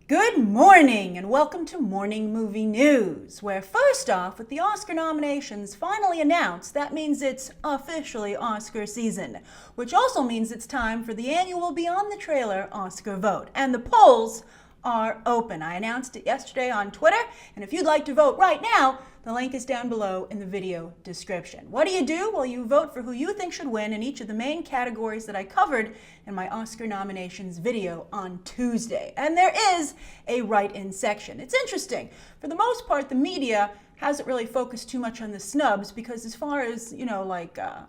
Good morning and welcome to Morning Movie News, where first off, with the Oscar nominations finally announced, that means it's officially Oscar season, which also means it's time for the annual Beyond the Trailer Oscar Vote. And the polls are open. I announced it yesterday on Twitter, and if you'd like to vote right now, the link is down below in the video description. What do? Well, you vote for who you think should win in each of the main categories that I covered in my Oscar nominations video on Tuesday. And there is a write-in section. It's interesting. For the most part, the media hasn't really focused too much on the snubs because as far as,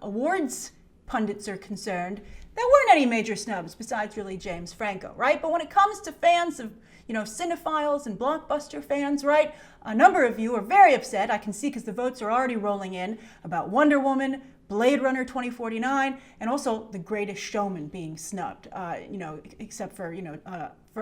awards pundits are concerned, there weren't any major snubs besides really James Franco, right? But when it comes to fans of, cinephiles and blockbuster fans, right? A number of you are very upset, I can see because the votes are already rolling in, about Wonder Woman, Blade Runner 2049, and also The Greatest Showman being snubbed, except for,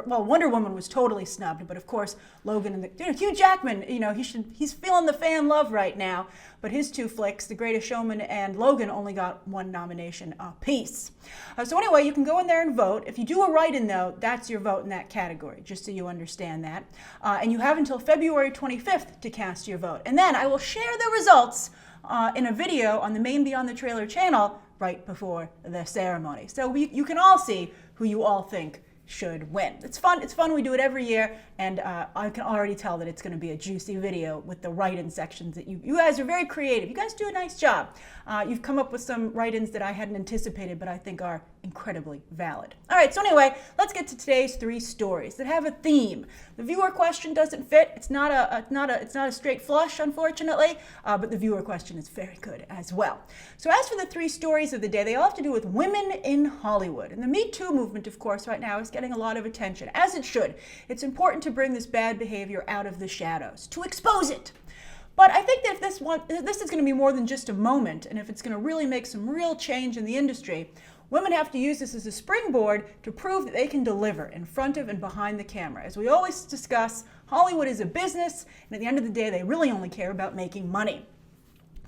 Wonder Woman was totally snubbed, but of course, Logan and Hugh Jackman, he's feeling the fan love right now, but his two flicks, The Greatest Showman and Logan, only got one nomination apiece. So anyway, you can go in there and vote. If you do a write-in, though, that's your vote in that category, just so you understand that. And you have until February 25th to cast your vote. And then I will share the results in a video on the main Beyond the Trailer channel right before the ceremony. So you can all see who you all think should win. It's fun, we do it every year, and I can already tell that it's going to be a juicy video with the write-in sections that you guys are very creative. You guys do a nice job. You've come up with some write-ins that I hadn't anticipated, but I think are incredibly valid. All right, so anyway, let's get to today's three stories that have a theme. The viewer question doesn't fit. It's not a straight flush, unfortunately, but the viewer question is very good as well. So as for the three stories of the day, they all have to do with women in Hollywood. And the Me Too movement, of course, right now is getting a lot of attention, as it should. It's important to bring this bad behavior out of the shadows, to expose it. But I think that if this is going to be more than just a moment, and if it's going to really make some real change in the industry, women have to use this as a springboard to prove that they can deliver in front of and behind the camera. As we always discuss, Hollywood is a business, and at the end of the day, they really only care about making money.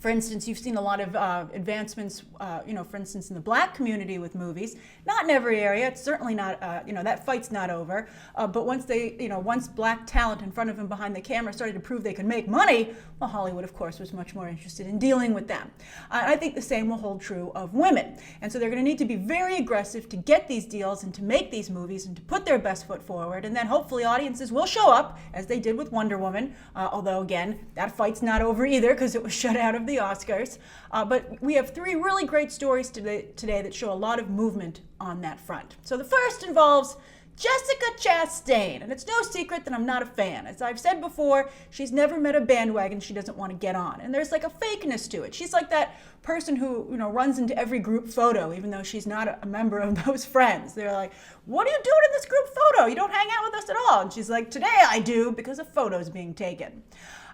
For instance, you've seen a lot of advancements, for instance, in the black community with movies. Not in every area. It's certainly not, that fight's not over. But once once black talent in front of and behind the camera started to prove they could make money, well, Hollywood, of course, was much more interested in dealing with them. I think the same will hold true of women. And so they're going to need to be very aggressive to get these deals and to make these movies and to put their best foot forward. And then hopefully audiences will show up, as they did with Wonder Woman. Although, again, that fight's not over either because it was shut out of the Oscars. But we have three really great stories today that show a lot of movement on that front. So the first involves Jessica Chastain, and it's no secret that I'm not a fan. As I've said before, she's never met a bandwagon she doesn't want to get on, and there's like a fakeness to it. She's like that person who runs into every group photo, even though she's not a member of those friends. They're like, "What are you doing in this group photo? You don't hang out with us at all." And she's like, "Today I do because a photo's being taken."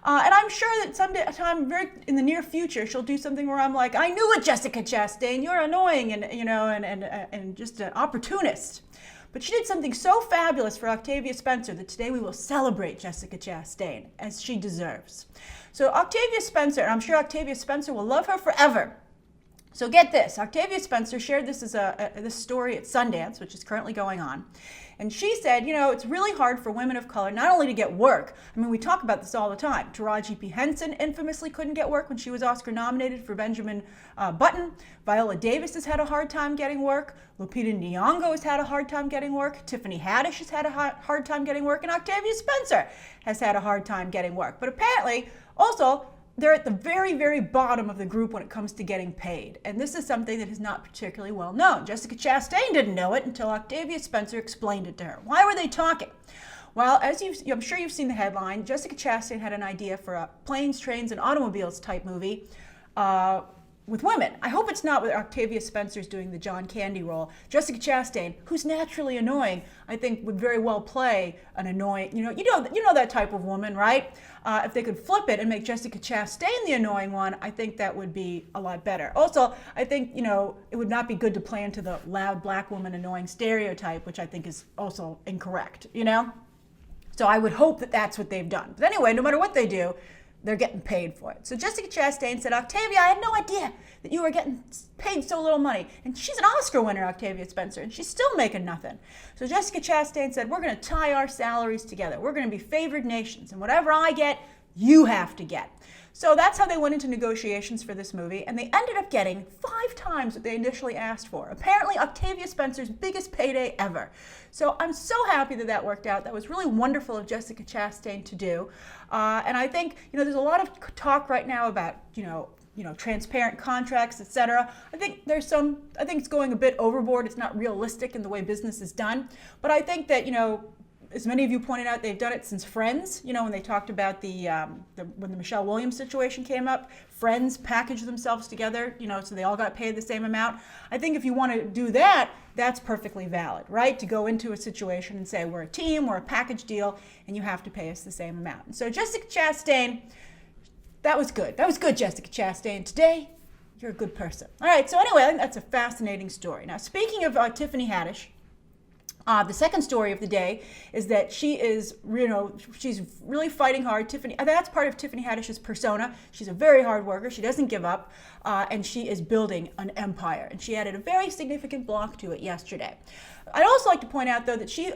And I'm sure that sometime very in the near future, she'll do something where I'm like, "I knew it, Jessica Chastain. You're annoying and just an opportunist." But she did something so fabulous for Octavia Spencer that today we will celebrate Jessica Chastain, as she deserves. So Octavia Spencer, and I'm sure Octavia Spencer will love her forever. So get this, Octavia Spencer shared this as this story at Sundance, which is currently going on. And she said, it's really hard for women of color not only to get work. I mean, we talk about this all the time. Taraji P. Henson infamously couldn't get work when she was Oscar nominated for Benjamin Button. Viola Davis has had a hard time getting work. Lupita Nyong'o has had a hard time getting work. Tiffany Haddish has had a hard time getting work. And Octavia Spencer has had a hard time getting work. But apparently, also, they're at the very, very bottom of the group when it comes to getting paid. And this is something that is not particularly well known. Jessica Chastain didn't know it until Octavia Spencer explained it to her. Why were they talking? Well, I'm sure you've seen the headline. Jessica Chastain had an idea for a planes, trains, and automobiles type movie with women. I hope it's not with Octavia Spencer's doing the John Candy role. Jessica Chastain, who's naturally annoying, I think would very well play an annoying, you know that type of woman, right? If they could flip it and make Jessica Chastain the annoying one, I think that would be a lot better. Also, I think, it would not be good to play into the loud black woman annoying stereotype, which I think is also incorrect, So I would hope that that's what they've done. But anyway, no matter what they do, they're getting paid for it. So Jessica Chastain said, Octavia, I had no idea that you were getting paid so little money. And she's an Oscar winner, Octavia Spencer, and she's still making nothing. So Jessica Chastain said, we're going to tie our salaries together. We're going to be favored nations, and whatever I get, you have to get. So that's how they went into negotiations for this movie, and they ended up getting 5 times what they initially asked for. Apparently, Octavia Spencer's biggest payday ever. So I'm so happy that that worked out. That was really wonderful of Jessica Chastain to do. And I think, there's a lot of talk right now about, transparent contracts, etc. I think it's going a bit overboard. It's not realistic in the way business is done. But I think that, as many of you pointed out, they've done it since Friends. When they talked about when the Michelle Williams situation came up, Friends packaged themselves together, so they all got paid the same amount. I think if you want to do that, that's perfectly valid, right? To go into a situation and say, we're a team, we're a package deal, and you have to pay us the same amount. And so Jessica Chastain, that was good. That was good, Jessica Chastain. Today, you're a good person. All right, so anyway, I think that's a fascinating story. Now, speaking of Tiffany Haddish, the second story of the day is that she is, she's really fighting hard. That's part of Tiffany Haddish's persona. She's a very hard worker. She doesn't give up, and she is building an empire. And she added a very significant block to it yesterday. I'd also like to point out, though, that she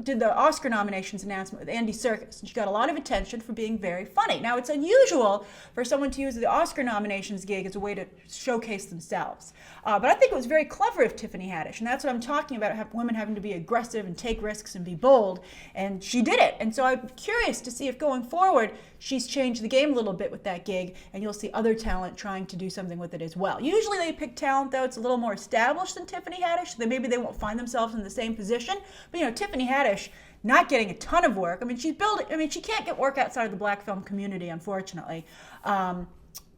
did the Oscar nominations announcement with Andy Serkis, and she got a lot of attention for being very funny. Now, it's unusual for someone to use the Oscar nominations gig as a way to showcase themselves. But I think it was very clever of Tiffany Haddish, and that's what I'm talking about, women having to be aggressive and take risks and be bold, and she did it. And so I'm curious to see if going forward, she's changed the game a little bit with that gig, and you'll see other talent trying to do something with it as well. Usually they pick talent, though, it's a little more established than Tiffany Haddish, so maybe they won't find themselves in the same position. But, Tiffany Haddish, not getting a ton of work. she can't get work outside of the black film community, unfortunately.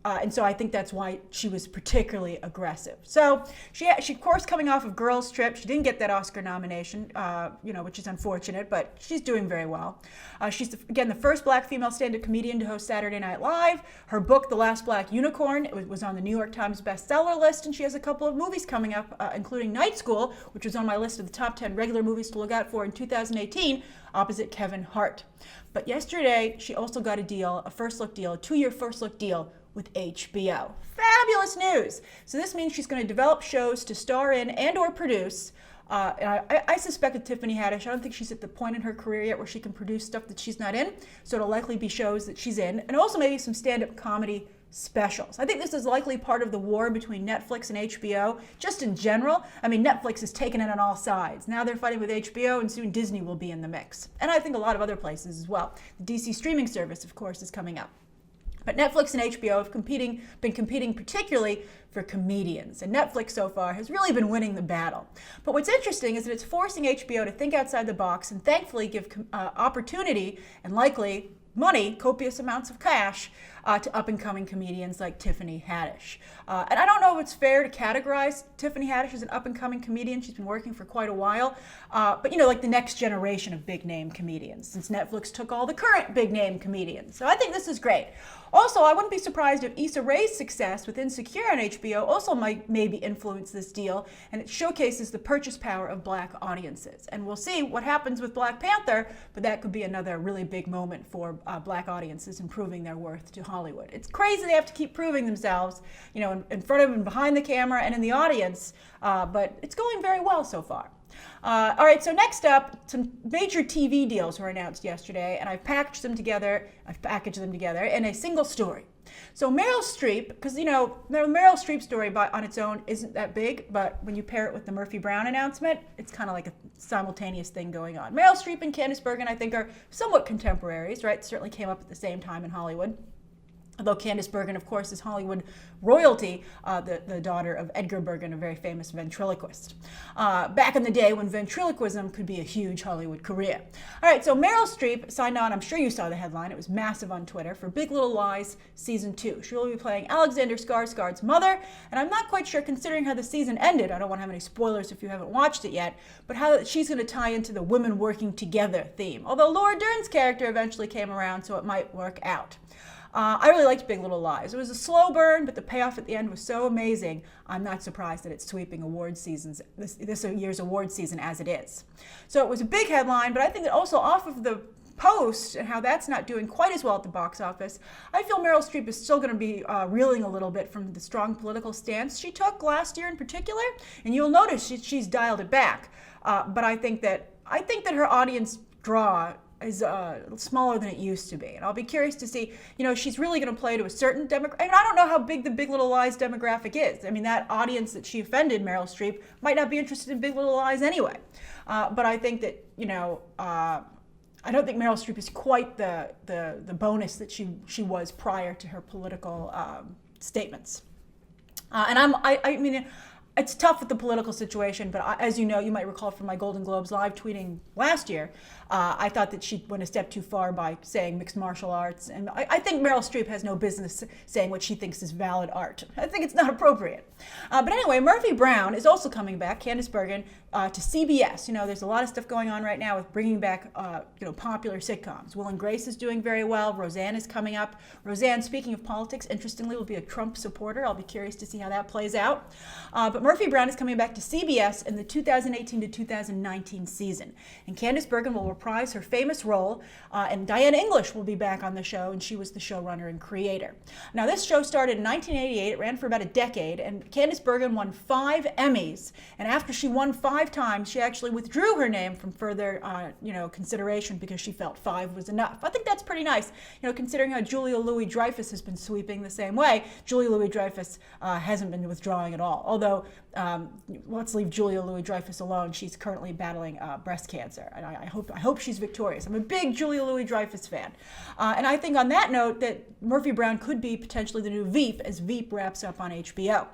And so I think that's why she was particularly aggressive. So she of course, coming off of Girls Trip, she didn't get that Oscar nomination, which is unfortunate, but she's doing very well. She's, again, the first black female stand-up comedian to host Saturday Night Live. Her book, The Last Black Unicorn, was on the New York Times bestseller list, and she has a couple of movies coming up, including Night School, which was on my list of the top 10 regular movies to look out for in 2018, opposite Kevin Hart. But yesterday, she also got a 2-year first look deal with HBO. Fabulous news! So this means she's going to develop shows to star in and or produce. And I suspect with Tiffany Haddish, I don't think she's at the point in her career yet where she can produce stuff that she's not in. So it'll likely be shows that she's in, and also maybe some stand-up comedy specials. I think this is likely part of the war between Netflix and HBO, just in general. Netflix is taking it on all sides. Now they're fighting with HBO, and soon Disney will be in the mix. And I think a lot of other places as well. The DC streaming service, of course, is coming up. But Netflix and HBO have been competing particularly for comedians. And Netflix so far has really been winning the battle. But what's interesting is that it's forcing HBO to think outside the box and thankfully give opportunity and likely money, copious amounts of cash, to up-and-coming comedians like Tiffany Haddish. And I don't know if it's fair to categorize Tiffany Haddish as an up-and-coming comedian. She's been working for quite a while. But, like the next generation of big-name comedians, since Netflix took all the current big-name comedians. So I think this is great. Also, I wouldn't be surprised if Issa Rae's success with Insecure on HBO also might maybe influence this deal, and it showcases the purchase power of black audiences. And we'll see what happens with Black Panther, but that could be another really big moment for black audiences improving their worth to Hollywood. It's crazy they have to keep proving themselves, in front of and behind the camera and in the audience, but it's going very well so far. All right, so next up, some major TV deals were announced yesterday, and I've packaged them together in a single story. So Meryl Streep, because the Meryl Streep story on its own isn't that big, but when you pair it with the Murphy Brown announcement, it's kind of like a simultaneous thing going on. Meryl Streep and Candice Bergen, I think, are somewhat contemporaries, right? Certainly came up at the same time in Hollywood. Although Candice Bergen, of course, is Hollywood royalty, the daughter of Edgar Bergen, a very famous ventriloquist. Back in the day when ventriloquism could be a huge Hollywood career. All right, so Meryl Streep signed on, I'm sure you saw the headline, it was massive on Twitter, for Big Little Lies Season 2. She will be playing Alexander Skarsgård's mother, and I'm not quite sure, considering how the season ended, I don't want to have any spoilers if you haven't watched it yet, but how she's going to tie into the women working together theme. Although Laura Dern's character eventually came around, so it might work out. I really liked Big Little Lies. It was a slow burn, but the payoff at the end was so amazing. I'm not surprised that it's sweeping award seasons, this year's award season as it is. So it was a big headline, but I think that also off of the Post and how that's not doing quite as well at the box office, I feel Meryl Streep is still going to be reeling a little bit from the strong political stance she took last year in particular. And you'll notice she's dialed it back. But I think that her audience draw is smaller than it used to be. And I'll be curious to see, she's really going to play to a certain demographic. And I don't know how big the Big Little Lies demographic is. I mean, that audience that she offended, Meryl Streep, might not be interested in Big Little Lies anyway. But I think that, I don't think Meryl Streep is quite the bonus that she was prior to her political statements. I mean, it's tough with the political situation, but as you know, you might recall from my Golden Globes live tweeting last year, I thought that she went a step too far by saying mixed martial arts. And I think Meryl Streep has no business saying what she thinks is valid art. I think it's not appropriate. But anyway, Murphy Brown is also coming back, Candice Bergen, to CBS. There's a lot of stuff going on right now with bringing back, popular sitcoms. Will and Grace is doing very well. Roseanne is coming up. Roseanne, speaking of politics, interestingly, will be a Trump supporter. I'll be curious to see how that plays out. But Murphy Brown is coming back to CBS in the 2018 to 2019 season. And Candice Bergen will reprise her famous role, and Diane English will be back on the show, and she was the showrunner and creator. Now, this show started in 1988. It ran for about a decade, and Candice Bergen won 5 Emmys. And after she won 5 times, she actually withdrew her name from further, consideration because she felt 5 was enough. I think that's pretty nice, considering how Julia Louis-Dreyfus has been sweeping the same way. Julia Louis-Dreyfus hasn't been withdrawing at all, although let's leave Julia Louis-Dreyfus alone. She's currently battling breast cancer, and I hope she's victorious. I'm a big Julia Louis-Dreyfus fan, and I think on that note that Murphy Brown could be potentially the new Veep as Veep wraps up on HBO.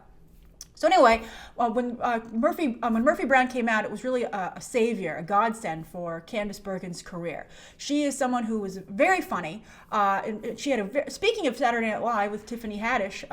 So anyway, when Murphy Brown came out, it was really a savior, a godsend for Candice Bergen's career. She is someone who was very funny. And she had speaking of Saturday Night Live with Tiffany Haddish,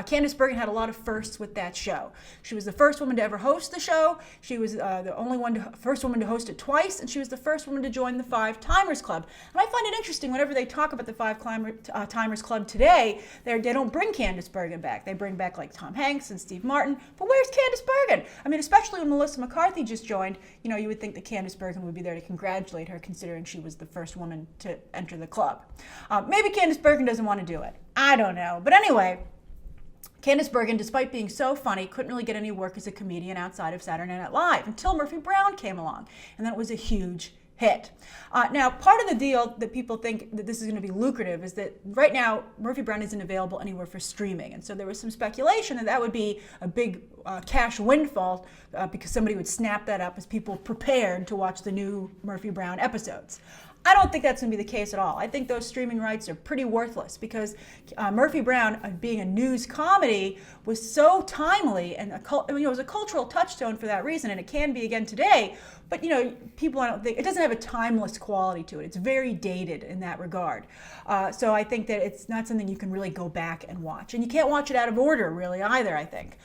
Candice Bergen had a lot of firsts with that show. She was the first woman to ever host the show. She was the first woman to host it twice, and she was the first woman to join the 5 Timers Club. And I find it interesting whenever they talk about the 5 Timers Club today, they don't bring Candice Bergen back. They bring back like Tom Hanks and Steve Martin, but where's Candice Bergen? I mean, especially when Melissa McCarthy just joined, you would think that Candice Bergen would be there to congratulate her, considering she was the first woman to enter the club. Maybe Candice Bergen doesn't want to do it. I don't know. But anyway, Candice Bergen, despite being so funny, couldn't really get any work as a comedian outside of Saturday Night Live until Murphy Brown came along, and then it was a huge hit. Now, part of the deal that people think that this is going to be lucrative is that right now Murphy Brown isn't available anywhere for streaming, and so there was some speculation that would be a big cash windfall because somebody would snap that up as people prepared to watch the new Murphy Brown episodes. I don't think that's going to be the case at all. I think those streaming rights are pretty worthless because Murphy Brown, being a news comedy, was so timely and it was a cultural touchstone for that reason, and it can be again today. But people, I don't think it doesn't have a timeless quality to it. It's very dated in that regard. So I think that it's not something you can really go back and watch, and you can't watch it out of order really either. I think.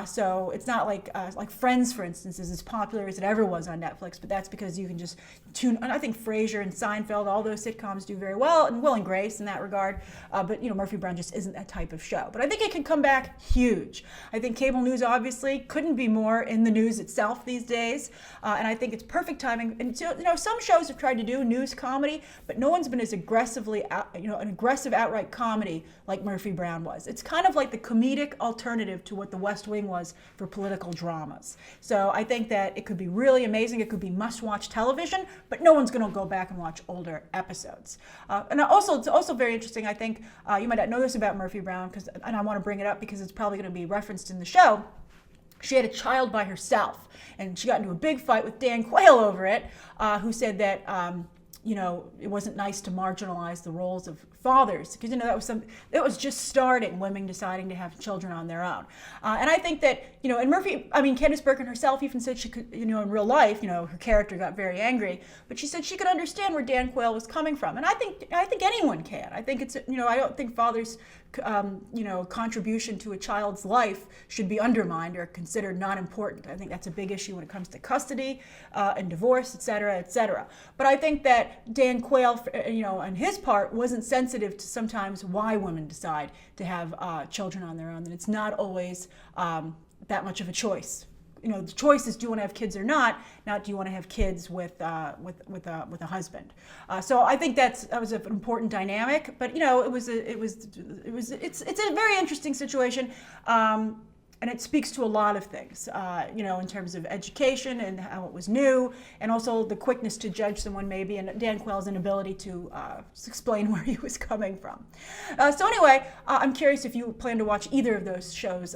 So it's not like Friends, for instance, is as popular as it ever was on Netflix, but that's because you can just tune. And I think Frasier and Seinfeld, all those sitcoms do very well, and Will and Grace in that regard. But Murphy Brown just isn't that type of show. But I think it can come back huge. I think cable news obviously couldn't be more in the news itself these days, and I think it's perfect timing. And so, some shows have tried to do news comedy, but no one's been as aggressively, an aggressive outright comedy like Murphy Brown was. It's kind of like the comedic alternative to what The West Wing was for political dramas. So I think that it could be really amazing. It could be must-watch television, but no one's going to go back and watch older episodes. And also, it's also very interesting, I think, you might not know this about Murphy Brown, and I want to bring it up because it's probably going to be referenced in the show. She had a child by herself, and she got into a big fight with Dan Quayle over it, who said that it wasn't nice to marginalize the roles of fathers, because that was just starting, women deciding to have children on their own. And I think that, and Candice Bergen herself even said she could, in real life, her character got very angry, but she said she could understand where Dan Quayle was coming from. And I think anyone can. I think it's, I don't think fathers, contribution to a child's life should be undermined or considered not important. I think that's a big issue when it comes to custody and divorce, et cetera, et cetera. But I think that Dan Quayle, on his part, wasn't sensitive to sometimes why women decide to have children on their own, and it's not always that much of a choice the choice is, do you want to have kids or not do you want to have kids with a husband. So I think that was an important dynamic, but it's a very interesting situation. And it speaks to a lot of things, in terms of education and how it was new, and also the quickness to judge someone maybe, and Dan Quayle's inability to explain where he was coming from. So anyway, I'm curious if you plan to watch either of those shows,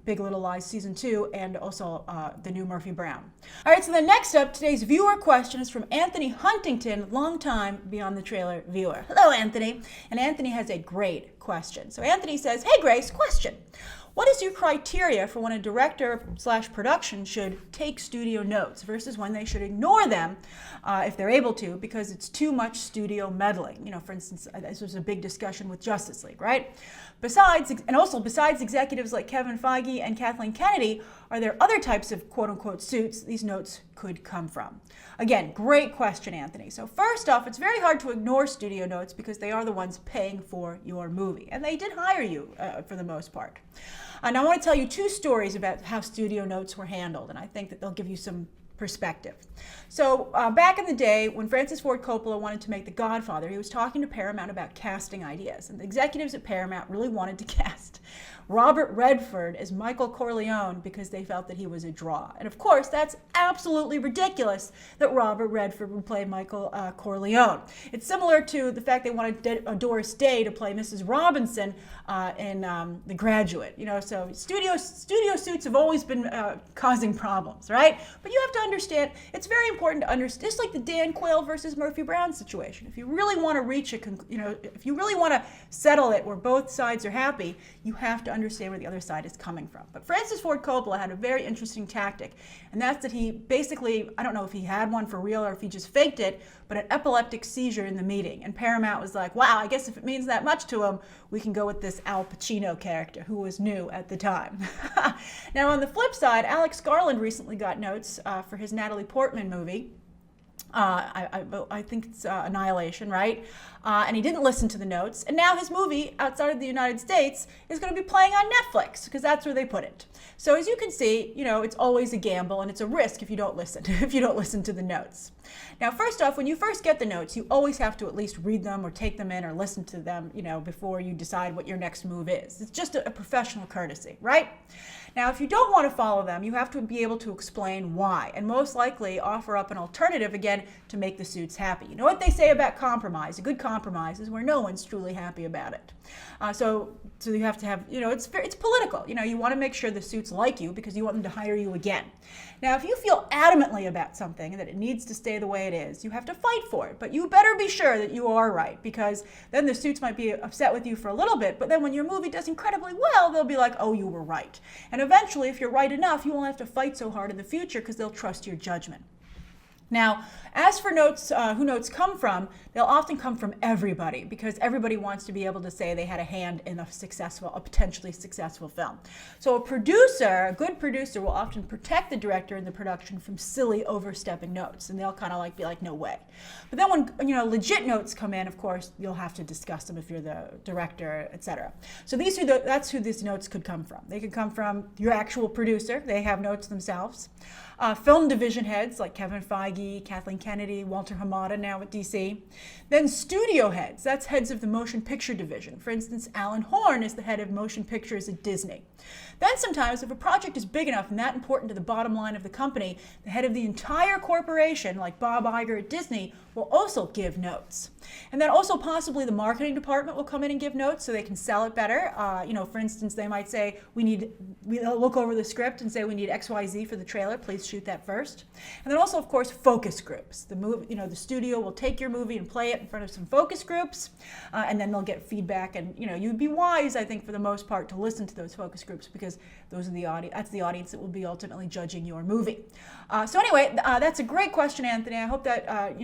Big Little Lies Season 2 and also the new Murphy Brown. All right, so the next up, today's viewer question is from Anthony Huntington, longtime Beyond the Trailer viewer. Hello, Anthony. And Anthony has a great question. So Anthony says, hey, Grace, question. What is your criteria for when a director/production should take studio notes versus when they should ignore them if they're able to, because it's too much studio meddling? For instance, this was a big discussion with Justice League, right? Besides executives like Kevin Feige and Kathleen Kennedy, are there other types of quote-unquote suits these notes could come from? Again, great question, Anthony. So first off, it's very hard to ignore studio notes because they are the ones paying for your movie, and they did hire you for the most part. And I want to tell you two stories about how studio notes were handled, and I think that they'll give you some perspective. So back in the day, when Francis Ford Coppola wanted to make The Godfather, he was talking to Paramount about casting ideas, and the executives at Paramount really wanted to cast Robert Redford as Michael Corleone because they felt that he was a draw. And of course, that's absolutely ridiculous that Robert Redford would play Michael Corleone. It's similar to the fact they wanted Doris Day to play Mrs. Robinson in The Graduate. So studio suits have always been causing problems, right? But you have to understand, it's very important to understand, just like the Dan Quayle versus Murphy Brown situation. If you really want to reach if you really want to settle it where both sides are happy, you have to understand where the other side is coming from. But Francis Ford Coppola had a very interesting tactic, and that's that he basically, I don't know if he had one for real or if he just faked it, but an epileptic seizure in the meeting. And Paramount was like, wow, I guess if it means that much to him, we can go with this Al Pacino character, who was new at the time. Now, on the flip side, Alex Garland recently got notes for his Natalie Portman movie. I think it's Annihilation, right? And he didn't listen to the notes. And now his movie, outside of the United States, is going to be playing on Netflix because that's where they put it. So as you can see, it's always a gamble and it's a risk if you don't listen, to the notes. Now, first off, when you first get the notes, you always have to at least read them or take them in or listen to them, before you decide what your next move is. It's just a professional courtesy, right? Now, if you don't want to follow them, you have to be able to explain why, and most likely offer up an alternative, again, to make the suits happy. You know what they say about compromise? A good compromise is where no one's truly happy about it. So you have to have, it's political. You want to make sure the suits like you because you want them to hire you again. Now, if you feel adamantly about something that it needs to stay the way it is, you have to fight for it. But you better be sure that you are right, because then the suits might be upset with you for a little bit, but then when your movie does incredibly well, they'll be like, oh, you were right. And eventually, if you're right enough, you won't have to fight so hard in the future because they'll trust your judgment. Now, as for notes, who notes come from, they'll often come from everybody because everybody wants to be able to say they had a hand in a potentially successful film. So a good producer will often protect the director and the production from silly overstepping notes, and they'll kind of be like, no way. But then when legit notes come in, of course, you'll have to discuss them if you're the director, etc. So that's who these notes could come from. They could come from your actual producer. They have notes themselves. Film division heads like Kevin Feige, Kathleen Kennedy, Walter Hamada now at DC. Then studio heads, that's heads of the motion picture division. For instance, Alan Horn is the head of motion pictures at Disney. Then sometimes if a project is big enough and that important to the bottom line of the company, the head of the entire corporation, like Bob Iger at Disney, will also give notes. And then also possibly the marketing department will come in and give notes so they can sell it better. For instance, they might say, we'll look over the script and say we need XYZ for the trailer, please shoot that first. And then also, of course, focus groups. The studio will take your movie and play it in front of some focus groups, and then they'll get feedback. And you'd be wise, I think, for the most part, to listen to those focus groups because those are that's the audience that will be ultimately judging your movie. So anyway, that's a great question, Anthony. I hope that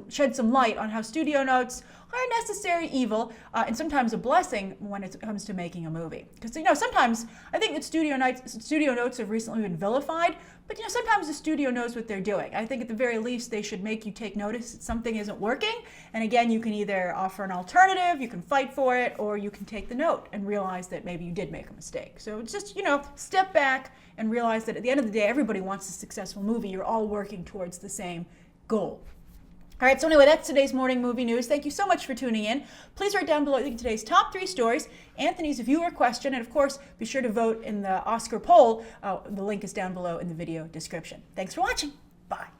shed some light on how studio notes are a necessary evil and sometimes a blessing when it comes to making a movie. Because sometimes I think that studio notes have recently been vilified, but sometimes the studio knows what they're doing. I think at the very least they should make you take notice that something isn't working. And again, you can either offer an alternative, you can fight for it, or you can take the note and realize that maybe you did make a mistake. So it's just, step back and realize that at the end of the day, everybody wants a successful movie. You're all working towards the same goal. All right, so anyway, that's today's morning movie news. Thank you so much for tuning in. Please write down below today's top 3 stories, Anthony's viewer question, and of course, be sure to vote in the Oscar poll. The link is down below in the video description. Thanks for watching. Bye.